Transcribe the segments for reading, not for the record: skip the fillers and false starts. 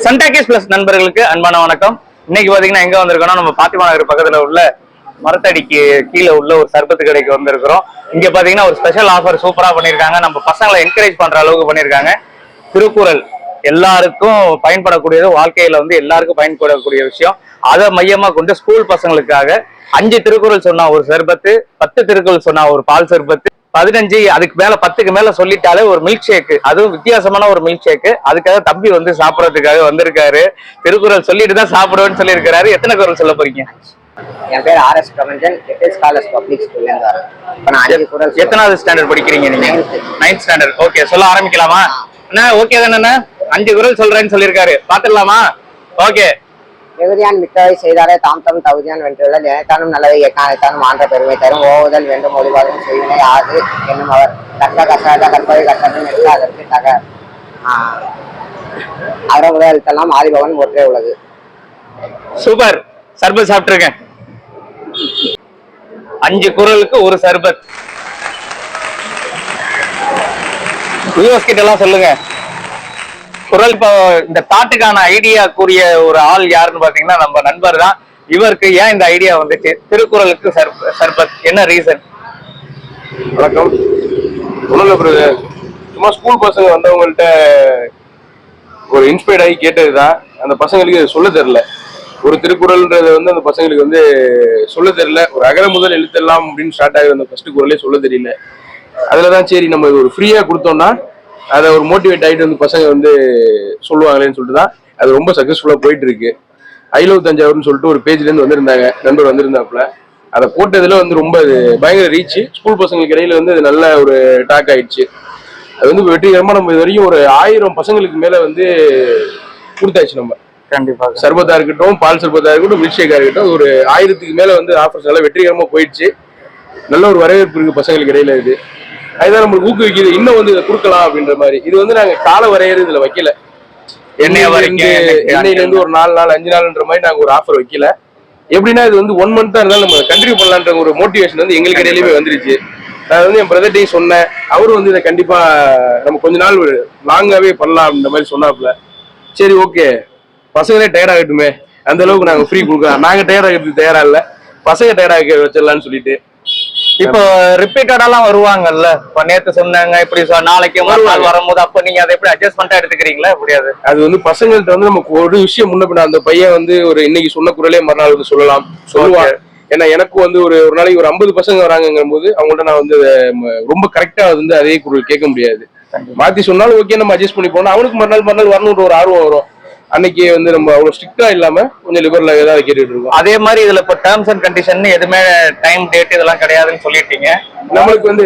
சன்டாக்கிஸ் plus நண்பர்களுக்கு அன்பான வணக்கம். இன்னைக்கு பாத்தீங்கன்னா எங்க வந்திருக்கோம்னா நம்ம பாத்திமா நகர் பக்கத்துல உள்ள மரத்தடிக்கு கீழே உள்ள ஒரு சர்பத்து கடைக்கு வந்திருக்கிறோம். இங்க பாத்தீங்கன்னா ஒரு ஸ்பெஷல் ஆஃபர் சூப்பரா பண்ணிருக்காங்க. நம்ம பசங்களை என்கரேஜ் பண்ற அளவுக்கு பண்ணிருக்காங்க. திருக்குறள் எல்லாருக்கும் பயன்படக்கூடியது, வாழ்க்கையில வந்து எல்லாருக்கும் பயன்படக்கூடிய விஷயம். அதை மையமா கொண்டு ஸ்கூல் பசங்களுக்காக 5 திருக்குறள் சொன்னா ஒரு சர்பத்து, 10 திருக்குறள் சொன்னா ஒரு பால் சர்பத்து, 15 அதுக்கு மேல 10க்கு மேல சொல்லிட்டாலே ஒரு மில்க் ஷேக், அதுவும் வித்தியாசமான ஒரு மில்க் ஷேக். அதுக்காக தம்பி வந்து சாப்பிடறதுக்காக வந்திருக்காரு. திருக்குறள் சொல்லிட்டு தான் சாப்பிடுவேன்னு சொல்லியிருக்காரு. எத்தனை குறள் சொல்ல போறீங்க? என் பேர் R S Prabanjan. Little Scholars Public ஸ்கூல்ல இருந்து வரேன். எத்தனாவது ஸ்டாண்டர்ட் படிக்கிறீங்க நீங்க? 9th standard. ஓகே, சொல்ல ஆரம்பிக்கலாமா? அண்ணா ஓகே தானே? 5 குறள் சொல்றேன்னு சொல்லியிருக்காரு, பாத்துடலாமா? ஓகே. மிகுதியான் மிக்கவை செய்தாலே தாம் தம் தகுதியான் வென்றுள்ள நினைத்தானும் நல்லவை எக்கானைத்தானும் ஆன்ற பெருமை தரும் ஓவுதல் வேண்டும் ஒளிவாதம் செய்வினை ஆது என்னும் அவர் தக்க கசாத கற்பவை கட்டணம் என்று அதற்கு தக அற முதலெல்லாம் ஆதிபவன் ஒன்றே உள்ளது. சூப்பர். சர்பத் சாப்பிட்டுருக்கேன். 5 குறளுக்கு ஒரு சர்பத். கிட்ட எல்லாம் சொல்லுங்க. குறள் இப்போ இந்த தாட்டுக்கான ஐடியா கூறிய ஒரு ஆள் யாருன்னு பாத்தீங்கன்னா நம்ம நண்பர் தான். இவருக்கு ஏன் இந்த ஐடியா வந்துச்சு? திருக்குறளுக்கு சர்பத் என்ன ரீசன்? வணக்கம். சும்மா ஸ்கூல் பசங்க வந்தவங்கள்ட்ட ஒரு இன்ஸ்பயர்ட் ஆகி கேட்டதுதான். அந்த பசங்களுக்கு சொல்ல தெரியல. ஒரு திருக்குறள்ன்றது வந்து அந்த பசங்களுக்கு வந்து சொல்ல தெரியல. ஒரு அகர முதல் எழுத்தெல்லாம் அப்படின்னு ஸ்டார்ட் ஆகுது அந்த ஃபர்ஸ்ட் குறளே சொல்ல தெரியல. அதுலதான் சரி நம்ம ஒரு ஃப்ரீயா கொடுத்தோம்னா அதை ஒரு மோட்டிவேட் ஆகிட்டு வந்து பசங்க வந்து சொல்லுவாங்களேன்னு சொல்லிட்டு தான் அது ரொம்ப சக்சஸ்ஃபுல்லா போயிட்டு இருக்கு. ஐ லவ் தஞ்சாவூர்னு சொல்லிட்டு ஒரு பேஜ்ல இருந்து வந்திருந்தாங்க, நண்பர் வந்திருந்தாப்புல. அதை போட்டதுல வந்து ரொம்ப அது பயங்கர ரீச். ஸ்கூல் பசங்களுக்கு இடையில வந்து அது நல்ல ஒரு டாக் ஆயிடுச்சு. அது வந்து வெற்றிகரமா நம்ம இது வரைக்கும் ஒரு 1000 பசங்களுக்கு மேல வந்து கொடுத்தாச்சு. நம்ம கண்டிப்பா சர்பத்தா இருக்கட்டும், பால் சர்பத்தா இருக்கட்டும், மில்க் ஷேக்கா இருக்கட்டும், ஒரு 1000க்கு மேல வந்து ஆஃபர்ஸ் நல்லா வெற்றிகரமா போயிடுச்சு. நல்ல ஒரு வரவேற்பு இருக்கு பசங்களுக்கு இடையில. இது அதுதான் நம்மளுக்கு ஊக்குவிக்குது, இன்னும் வந்து இதை கொடுக்கலாம் அப்படின்ற மாதிரி. இது வந்து நாங்க கால வரையறது இதுல வைக்கல. எண்ணெயில இருந்து ஒரு 4 நாள் 5 நாள்ன்ற மாதிரி நாங்க ஒரு ஆஃபர் வைக்கல. எப்படின்னா இது வந்து 1 மந்த் இருந்தாலும் நம்ம கண்டினியூ பண்ணலான்ற ஒரு மோட்டிவேஷன் வந்து எங்களுக்கு இடையிலுமே வந்துருச்சு. நான் வந்து என் பிரதர்ட்டையும் சொன்னேன். அவரும் வந்து இதை கண்டிப்பா நம்ம கொஞ்ச நாள் லாங்காவே பண்ணலாம் அப்படின்ற மாதிரி சொன்னாப்புல. சரி ஓகே, பசங்களே டயர்ட் ஆகட்டுமே, அந்த அளவுக்கு நாங்க ஃப்ரீ கொடுக்கலாம். நாங்க டயர்ட் ஆகிறதுக்கு தயாரா இல்ல, பசங்க டயர்ட் ஆக வச்சிடலாம்னு சொல்லிட்டு. இப்போ ரிப்பீட்டடாலாம் வருவாங்கல்ல. இப்ப நேத்து சொன்னாங்க, இப்படி நாளைக்கு மறுநாள் வரும்போது அப்ப நீங்க அதை எப்படி அட்ஜஸ்ட்மெண்டா எடுத்துக்கிறீங்களா? முடியாது. அது வந்து பசங்கள்ட்ட வந்து நமக்கு ஒரு விஷயம் முன்ன பின்ன, அந்த பையன் வந்து ஒரு இன்னைக்கு சொன்ன குறளே மறுநாள் வந்து சொல்லுவான். ஏன்னா எனக்கு வந்து ஒரு நாளைக்கு ஒரு 50 பசங்க வராங்கும் போது அவங்கள்ட்ட நான் வந்து ரொம்ப கரெக்டா வந்து அதே குறள் கேட்க முடியாது. மாத்தி சொன்னாலும் ஓகே, நம்ம அட்ஜஸ்ட் பண்ணி போனா அவனுக்கு மறுநாள் வரணுன்ற ஒரு ஆர்வம் வரும். அன்னைக்கு வந்து நம்ம அவ்வளவு ஸ்ட்ரிக்டா இல்லாம கொஞ்சம் லிபரலா ஏதாவது கேட்டுட்டு இருக்கோம். அதே மாதிரி இதுல இப்ப டேர்ம்ஸ் அண்ட் கண்டிஷன் எதுவுமே டைம் டேட் இதெல்லாம் கிடையாதுன்னு சொல்லிட்டீங்க. நம்மளுக்கு வந்து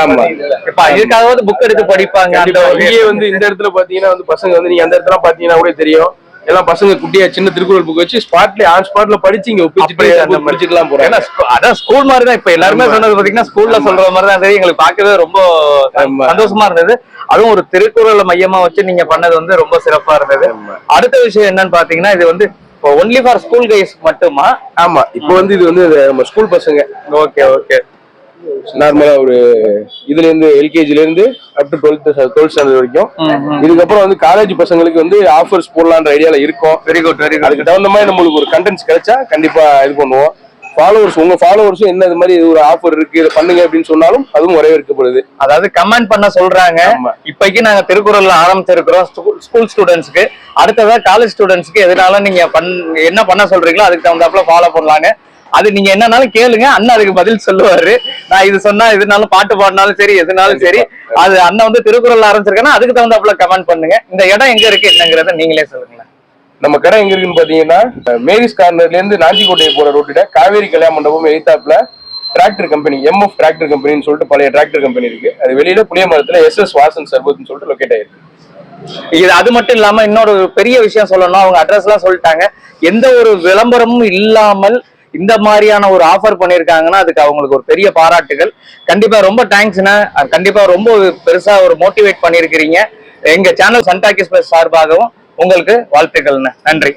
ஆமா, இப்ப அதுக்காவது புக் எடுத்து படிப்பாங்க. இங்கே வந்து இந்த இடத்துல பாத்தீங்கன்னா வந்து பசங்க வந்து நீங்க அந்த இடத்துல பாத்தீங்கன்னா கூட தெரியும், எல்லாம் பசங்க குட்டியா சின்ன திருக்குறள் புக் வச்சு ஸ்பாட்ல படிச்சு இங்க படிச்சுக்கலாம் போறாங்க. அதான் ஸ்கூல் மாதிரி தான். இப்ப எல்லாருமே சொன்னது பாத்தீங்கன்னா ஸ்கூல்ல சொல்ற மாதிரி தான். எங்களுக்கு பாக்கவே ரொம்ப சந்தோஷமா இருந்தது. அதுவும் ஒரு திருக்குறளை மையமா வச்சு நீங்க பண்ணது வந்து ரொம்ப சிறப்பா இருந்தது. அடுத்த விஷயம் என்னன்னு பாத்தீங்கன்னா, இது வந்து ஒன்லி ஃபார் ஸ்கூல் கைஸ் மட்டுமா? ஆமா, இப்போ வந்து இது வந்து நம்ம ஸ்கூல் பசங்க. Okay okay. நார்மலா ஒரு இதுல இருந்து எல்கேஜில இருந்து அப் டு 12th ஸ்டாண்டர்ட் வரைக்கும். இதுக்கப்புறம் வந்து காலேஜ் பசங்களுக்கு வந்து ஆஃபர்ஸ் போடலான்ற ஐடியால இருக்கும். Very good very good. அதுக்கு தகுந்த மாதிரி நம்மளுக்கு ஒரு கண்டென்ட்ஸ் கிடைச்சா கண்டிப்பா இது பண்ணுவோம். உங்க ஃபாலோவர்ஸும் என்ன இது மாதிரி ஒரு ஆஃபர் இருக்கு இதை பண்ணுங்க அப்படின்னு சொன்னாலும் அதுவும் வரவேற்கப்படுது. அதாவது கமெண்ட் பண்ண சொல்றாங்க. இப்பைக்கு நாங்க திருக்குறள்ல ஆரம்பிச்சிருக்கிறோம் ஸ்கூல் ஸ்டூடெண்ட்ஸ்க்கு. அடுத்ததா காலேஜ் ஸ்டூடெண்ட்ஸ்க்கு எதனால நீங்க என்ன பண்ண சொல்றீங்களோ அதுக்கு தகுந்தாப்புல ஃபாலோ பண்ணலாங்க. அது நீங்க என்னன்னாலும் கேளுங்க, அண்ணன் அதுக்கு பதில் சொல்லுவாரு. நான் இது சொன்னா எதுனாலும், பாட்டு பாடினாலும் சரி, எதுனாலும் சரி, அது அண்ணன் வந்து திருக்குறள் ஆரம்பிச்சிருக்கேன்னா அதுக்கு தகுந்தாப்புல கமெண்ட் பண்ணுங்க. இந்த இடம் எங்க இருக்கு என்னங்கிறத நீங்களே சொல்லுங்களேன். நம்ம கடை எங்க இருக்குன்னு பாத்தீங்கன்னா, மேரிஸ் கார்னர்ல இருந்து நாஞ்சிக்கோட்டை போற ரோட்டில காவேரி கல்யாண மண்டபம் எய்தாப்ல டிராக்டர் கம்பெனி, MF டிராக்டர் கம்பெனின்னு சொல்லிட்டு பழைய டிராக்டர் கம்பெனி இருக்கு. அது வெளியில புளிய மரத்துல SS வாசன் சர்பத்னு சொல்லிட்டு லொக்கேட் ஆயிருக்கு. இது அது மட்டும் இல்லாம இன்னொரு பெரிய விஷயம் சொல்லணும். அவங்க அட்ரஸ் எல்லாம் சொல்லிட்டாங்க. எந்த ஒரு விளம்பரமும் இல்லாமல் இந்த மாதிரியான ஒரு ஆஃபர் பண்ணிருக்காங்கன்னா அதுக்கு அவங்களுக்கு ஒரு பெரிய பாராட்டுகள். கண்டிப்பா ரொம்ப தேங்க்ஸ்ண்ணா. கண்டிப்பா ரொம்ப பெருசா ஒரு மோட்டிவேட் பண்ணிருக்கிறீங்க. எங்க சேனல் சன்டாக்கிஸ் பிளஸ் சார்பாகவும் உங்களுக்கு வாழ்த்துக்கள்ண்ணா. நன்றி.